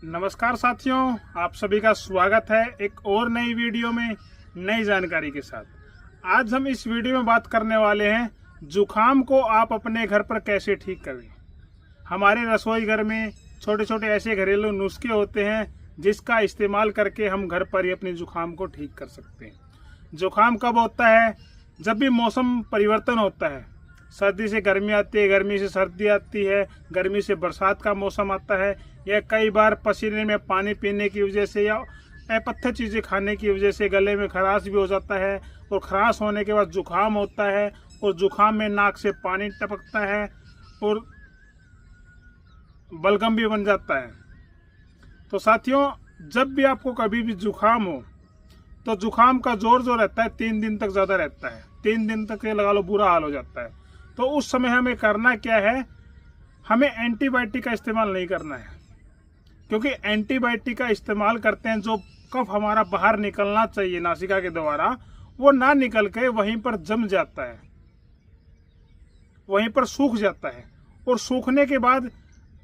नमस्कार साथियों, आप सभी का स्वागत है एक और नई वीडियो में नई जानकारी के साथ। आज हम इस वीडियो में बात करने वाले हैं जुखाम को आप अपने घर पर कैसे ठीक करें। हमारे रसोई घर में छोटे छोटे ऐसे घरेलू नुस्खे होते हैं जिसका इस्तेमाल करके हम घर पर ही अपनी जुखाम को ठीक कर सकते हैं। जुखाम कब होता है? जब भी मौसम परिवर्तन होता है। सर्दी से गर्मी आती है, गर्मी से सर्दी आती है, गर्मी से बरसात का मौसम आता है, या कई बार पसीने में पानी पीने की वजह से या अपथ्य चीज़ें खाने की वजह से गले में खराश भी हो जाता है, और खराश होने के बाद जुखाम होता है, और जुखाम में नाक से पानी टपकता है और बलगम भी बन जाता है। तो साथियों, जब भी आपको कभी भी जुखाम हो तो जुखाम का जोर जो रहता है 3 दिन तक ज़्यादा रहता है। 3 दिन तक ये लगा लो बुरा हाल हो जाता है। तो उस समय हमें करना क्या है? हमें एंटीबायोटिक का इस्तेमाल नहीं करना है, क्योंकि एंटीबायोटिक का इस्तेमाल करते हैं जो कफ हमारा बाहर निकलना चाहिए नासिका के द्वारा, वो ना निकल के वहीं पर जम जाता है, वहीं पर सूख जाता है। और सूखने के बाद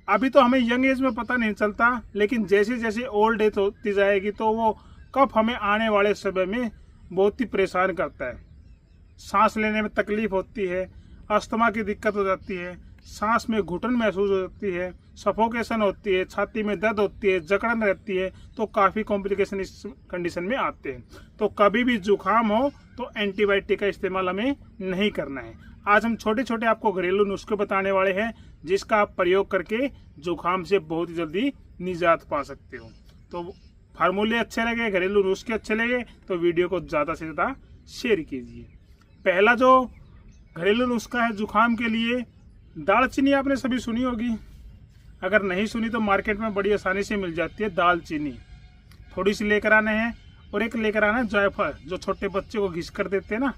अभी तो हमें यंग एज में पता नहीं चलता, लेकिन जैसे जैसे ओल्ड एज होती जाएगी तो वो कफ हमें आने वाले समय में बहुत ही परेशान करता है। सांस लेने में तकलीफ होती है, अस्थमा की दिक्कत हो जाती है, सांस में घुटन महसूस होती है, सफोकेशन होती है, छाती में दर्द होती है, जकड़न रहती है। तो काफ़ी कॉम्प्लिकेशन इस कंडीशन में आते हैं। तो कभी भी जुखाम हो तो एंटीबायोटिक का इस्तेमाल हमें नहीं करना है। आज हम छोटे छोटे आपको घरेलू नुस्खे बताने वाले हैं जिसका आप प्रयोग करके जुखाम से बहुत ही जल्दी निजात पा सकते हो। तो फार्मूले अच्छे लगे, घरेलू नुस्खे अच्छे लगे तो वीडियो को ज़्यादा से ज़्यादा शेयर कीजिए। पहला जो घरेलू नुस्खा है जुखाम के लिए, दालचीनी आपने सभी सुनी होगी। अगर नहीं सुनी तो मार्केट में बड़ी आसानी से मिल जाती है दालचीनी। थोड़ी सी लेकर आने हैं, और एक लेकर आना है जायफल, जो छोटे बच्चे को घिस कर देते हैं ना,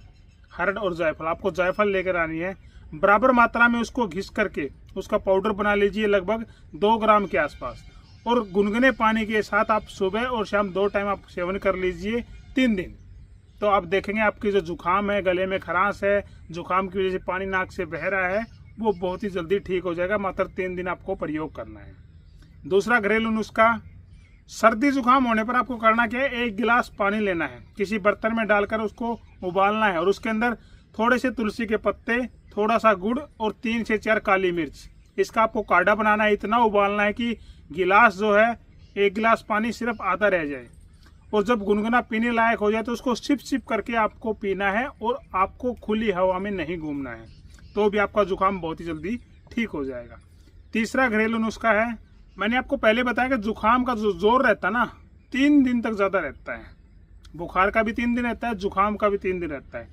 हरड़ और जायफल। आपको जायफल लेकर आनी है, बराबर मात्रा में उसको घिस करके उसका पाउडर बना लीजिए लगभग 2 ग्राम के आसपास, और गुनगुने पानी के साथ आप सुबह और शाम 2 टाइम आप सेवन कर लीजिए 3 दिन। तो आप देखेंगे आपकी जो जुखाम है, गले में खराश है, जुखाम की वजह से पानी नाक से बह रहा है, वो बहुत ही जल्दी ठीक हो जाएगा। मात्र 3 दिन आपको प्रयोग करना है। दूसरा घरेलू नुस्खा, सर्दी जुखाम होने पर आपको करना क्या है? 1 गिलास पानी लेना है, किसी बर्तन में डालकर उसको उबालना है, और उसके अंदर थोड़े से तुलसी के पत्ते, थोड़ा सा गुड़ और 3 से 4 काली मिर्च, इसका आपको काढ़ा बनाना है। इतना उबालना है कि गिलास जो है 1 गिलास पानी सिर्फ आधा रह जाए, और जब गुनगुना पीने लायक हो जाए तो उसको सिप सिप करके आपको पीना है, और आपको खुली हवा में नहीं घूमना है। तो भी आपका जुखाम बहुत ही जल्दी ठीक हो जाएगा। तीसरा घरेलू नुस्खा है, मैंने आपको पहले बताया कि जुखाम का जो जोर रहता है ना 3 दिन तक ज़्यादा रहता है। बुखार का भी 3 दिन रहता है, जुखाम का भी 3 दिन रहता है।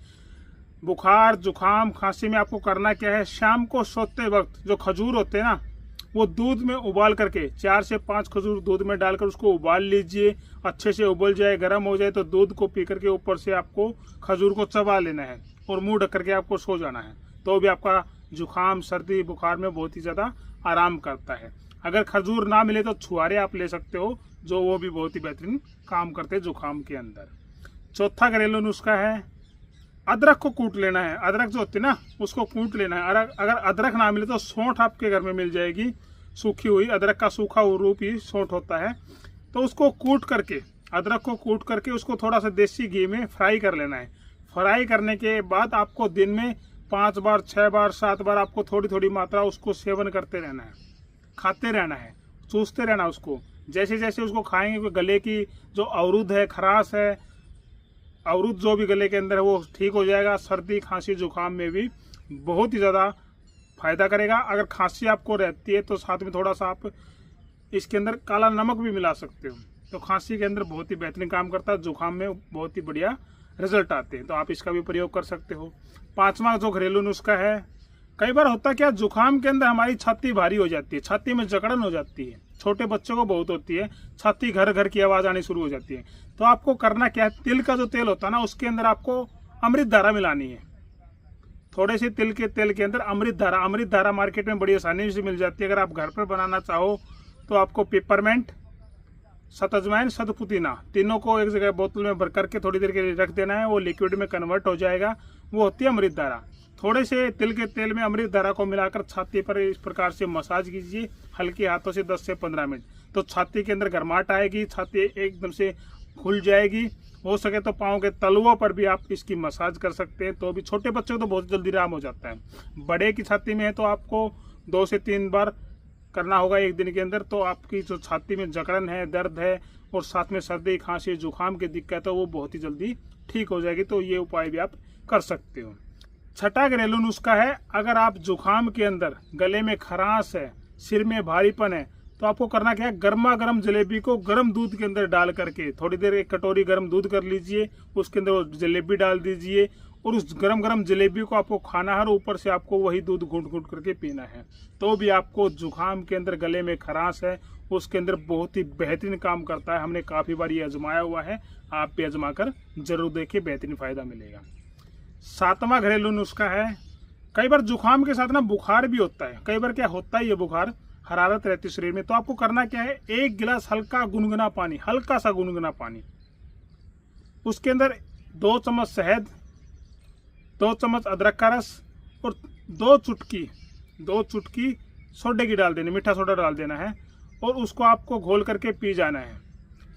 बुखार, जुखाम, खांसी में आपको करना क्या है? शाम को सोते वक्त जो खजूर होते हैं ना, वो दूध में उबाल करके 4 से 5 खजूर दूध में डालकर उसको उबाल लीजिए। अच्छे से उबल जाए, गर्म हो जाए तो दूध को पी करके ऊपर से आपको खजूर को चबा लेना है, और मुंह ढक करके आपको सो जाना है। तो भी आपका जुखाम, सर्दी, बुखार में बहुत ही ज़्यादा आराम करता है। अगर खजूर ना मिले तो छुहारे आप ले सकते हो, जो वो भी बहुत ही बेहतरीन काम करते हैं जुखाम के अंदर। चौथा घरेलू नुस्खा है, अदरक को कूट लेना है। अदरक जो होती है ना, उसको कूट लेना है। अगर अदरक ना मिले तो सौंठ आपके घर में मिल जाएगी, सूखी हुई। अदरक का सूखा रूप ही सौंठ होता है। तो उसको कूट करके, अदरक को कूट करके उसको थोड़ा सा देसी घी में फ्राई कर लेना है। फ्राई करने के बाद आपको दिन में 5 बार, 6 बार, 7 बार आपको थोड़ी थोड़ी मात्रा उसको सेवन करते रहना है, खाते रहना है, चूसते रहना उसको। जैसे जैसे उसको खाएंगे गले की जो अवरुद्ध है, खराश है, अवरुद्ध जो भी गले के अंदर है वो ठीक हो जाएगा। सर्दी, खांसी, जुखाम में भी बहुत ही ज़्यादा फायदा करेगा। अगर खांसी आपको रहती है तो साथ में थोड़ा सा आप इसके अंदर काला नमक भी मिला सकते हो, तो खांसी के अंदर बहुत ही बेहतरीन काम करता है। जुखाम में बहुत ही बढ़िया रिजल्ट आते हैं, तो आप इसका भी प्रयोग कर सकते हो। 5वां जो घरेलू नुस्खा है, कई बार होता क्या, जुखाम के अंदर हमारी छाती भारी हो जाती है, छाती में जकड़न हो जाती है। छोटे बच्चों को बहुत होती है, छाती घर घर की आवाज़ आनी शुरू हो जाती है। तो आपको करना क्या है? तिल का जो तेल होता है ना, उसके अंदर आपको अमृत धारा मिलानी है। थोड़े से तिल के तेल के अंदर अमृत धारा मार्केट में बड़ी आसानी से मिल जाती है। अगर आप घर पर बनाना चाहो तो आपको पेपरमेंट, सतअजवाइन, सतपुदीना, तीनों को एक जगह बोतल में भर करके थोड़ी देर के लिए रख देना है। वो लिक्विड में कन्वर्ट हो जाएगा, वो होती है अमृत धारा। थोड़े से तिल के तेल में अमृत धारा को मिलाकर छाती पर इस प्रकार से मसाज कीजिए हल्के हाथों से 10 से 15 मिनट। तो छाती के अंदर गर्माहट आएगी, छाती एकदम से खुल जाएगी। हो सके तो पाँव के तलुओं पर भी आप इसकी मसाज कर सकते हैं, तो भी छोटे बच्चों को तो बहुत जल्दी आराम हो जाता है। बड़े की छाती में है तो आपको 2 से 3 बार करना होगा एक दिन के अंदर। तो आपकी जो छाती में जकड़न है, दर्द है और साथ में सर्दी, खांसी, जुकाम की दिक्कत है वो बहुत ही जल्दी ठीक हो जाएगी। तो ये उपाय भी आप कर सकते हो। छठा घरेलू नुस्खा है, अगर आप जुकाम के अंदर, गले में खरांश है, सिर में भारीपन है, तो आपको करना क्या है, गर्मा गर्म जलेबी को गर्म दूध के अंदर डाल करके थोड़ी देर 1 कटोरी गर्म दूध कर लीजिए, उसके अंदर वो जलेबी डाल दीजिए और उस गरम गरम जलेबी को आपको खाना है और ऊपर से आपको वही दूध घूंट घूंट करके पीना है। तो भी आपको जुकाम के अंदर, गले में खरांश है, उसके अंदर बहुत ही बेहतरीन काम करता है। हमने काफ़ी बार ये आजमाया हुआ है, आप भी आजमा कर जरूर देखिए, बेहतरीन फायदा मिलेगा। 7वां घरेलू नुस्खा है, कई बार जुकाम के साथ ना बुखार भी होता है। कई बार क्या होता है, ये बुखार, हरारत रहती शरीर में, तो आपको करना क्या है, 1 गिलास हल्का गुनगुना पानी, हल्का सा गुनगुना पानी, उसके अंदर 2 चम्मच शहद, 2 चम्मच अदरक का रस और 2 चुटकी सोडे की डाल देनी, मीठा सोडा डाल देना है और उसको आपको घोल करके पी जाना है।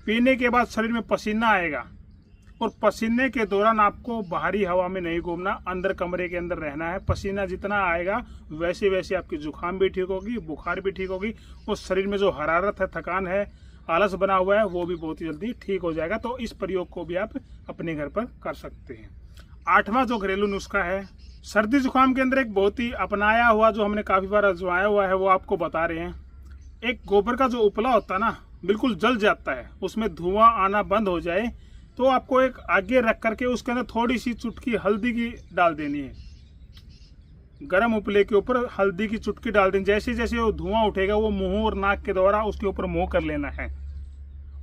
पीने के बाद शरीर में पसीना आएगा और पसीने के दौरान आपको बाहरी हवा में नहीं घूमना, अंदर कमरे के अंदर रहना है। पसीना जितना आएगा वैसे वैसे आपकी जुकाम भी ठीक होगी, बुखार भी ठीक होगी और शरीर में जो हरारत है, थकान है, आलस बना हुआ है, वो भी बहुत ही जल्दी ठीक हो जाएगा। तो इस प्रयोग को भी आप अपने घर पर कर सकते हैं। 8वां जो घरेलू नुस्खा है, सर्दी जुकाम के अंदर एक बहुत ही अपनाया हुआ, जो हमने काफ़ी बार आजमाया हुआ है, वो आपको बता रहे हैं। एक गोबर का जो उपला होता है ना, बिल्कुल जल जाता है, उसमें धुआं आना बंद हो जाए, तो आपको एक आगे रख करके उसके अंदर थोड़ी सी चुटकी हल्दी की डाल देनी है। गरम उपले के ऊपर हल्दी की चुटकी डाल देनी। जैसे जैसे वो धुआं उठेगा, वो मुंह और नाक के द्वारा उसके ऊपर मुंह कर लेना है।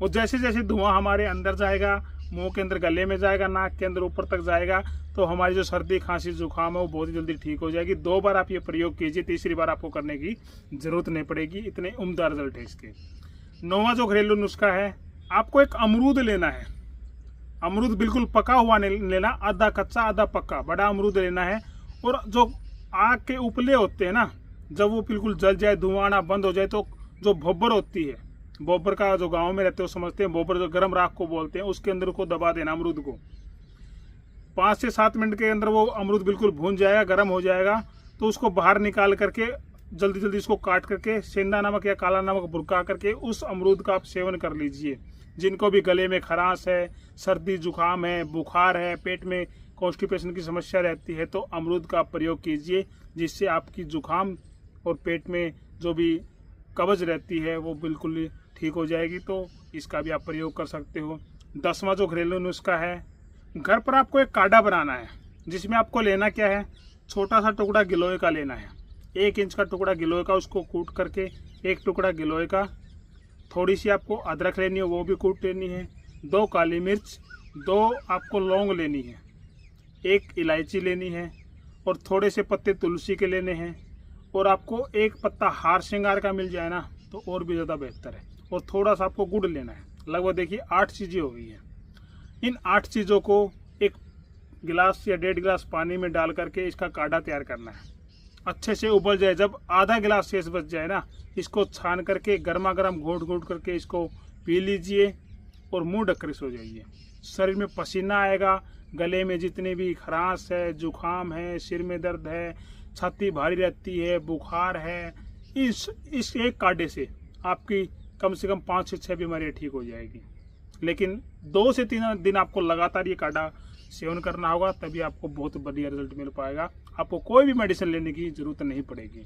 और जैसे जैसे धुआं हमारे अंदर जाएगा, मुंह के अंदर, गले में जाएगा, नाक के अंदर ऊपर तक जाएगा, तो हमारी जो सर्दी, खांसी, जुकाम है वो बहुत ही जल्दी ठीक हो जाएगी। 2 बार आप ये प्रयोग कीजिए, तीसरी बार आपको करने की जरूरत नहीं पड़ेगी, इतने उम्दा रिजल्ट है इसके। 9वां जो घरेलू नुस्खा है, आपको एक अमरूद लेना है। अमरूद बिल्कुल पका हुआ नहीं लेना, आधा कच्चा आधा पक्का बड़ा अमरूद लेना है। और जो आग के उपले होते हैं ना, जब वो बिल्कुल जल जाए, धुआं आना बंद हो जाए, तो जो भोबर होती है, भोबर का जो गांव में रहते हो समझते हैं, भोबर जो गर्म राख को बोलते हैं, उसके अंदर को दबा देना अमरूद को। 5 से 7 मिनट के अंदर वो अमरूद बिल्कुल भून जाएगा, गर्म हो जाएगा, तो उसको बाहर निकाल करके जल्दी जल्दी इसको काट करके सेंधा नमक या काला नमक बुरका करके उस अमरूद का आप सेवन कर लीजिए। जिनको भी गले में खरांश है, सर्दी जुकाम है, बुखार है, पेट में कॉन्स्टिपेशन की समस्या रहती है, तो अमरूद का प्रयोग कीजिए, जिससे आपकी जुकाम और पेट में जो भी कब्ज रहती है वो बिल्कुल ठीक हो जाएगी। तो इसका भी आप प्रयोग कर सकते हो। 10वां जो घरेलू नुस्खा है, घर पर आपको एक काढ़ा बनाना है, जिसमें आपको लेना क्या है, छोटा सा टुकड़ा गिलोय का लेना है, 1 इंच का टुकड़ा गिलोय का, उसको कूट करके 1 टुकड़ा गिलोय का, थोड़ी सी आपको अदरक लेनी है, वो भी कूट लेनी है, 2 काली मिर्च, 2 आपको लौंग लेनी है, 1 इलायची लेनी है और थोड़े से पत्ते तुलसी के लेने हैं। और आपको 1 पत्ता हार श्रृंगार का मिल जाए ना, तो और भी ज़्यादा बेहतर है। और थोड़ा सा आपको गुड़ लेना है। लगभग देखिए 8 चीज़ें हो गई हैं। इन 8 चीज़ों को 1 गिलास या 1.5 गिलास पानी में डाल करके इसका काढ़ा तैयार करना है। अच्छे से उबल जाए, जब आधा गिलास शेष बच जाए ना, इसको छान करके गर्मा गर्म घोट घोट करके इसको पी लीजिए और मुंह ढक कर सो जाइए। शरीर में पसीना आएगा, गले में जितने भी खरांश है, जुकाम है, सिर में दर्द है, छाती भारी रहती है, बुखार है, इस एक काढ़े से आपकी कम से कम 5 से 6 बीमारियाँ ठीक हो जाएगी। लेकिन 2 से 3 दिन आपको लगातार ये काढ़ा सेवन करना होगा, तभी आपको बहुत बढ़िया रिजल्ट मिल पाएगा। आपको कोई भी मेडिसिन लेने की जरूरत नहीं पड़ेगी।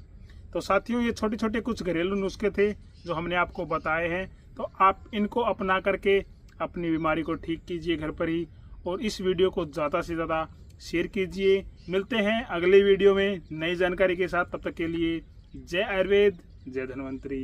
तो साथियों, ये छोटे छोटे कुछ घरेलू नुस्खे थे जो हमने आपको बताए हैं। तो आप इनको अपना करके अपनी बीमारी को ठीक कीजिए घर पर ही, और इस वीडियो को ज़्यादा से ज़्यादा शेयर कीजिए। मिलते हैं अगले वीडियो में नई जानकारी के साथ। तब तक के लिए जय आयुर्वेद, जय धन्वंतरी।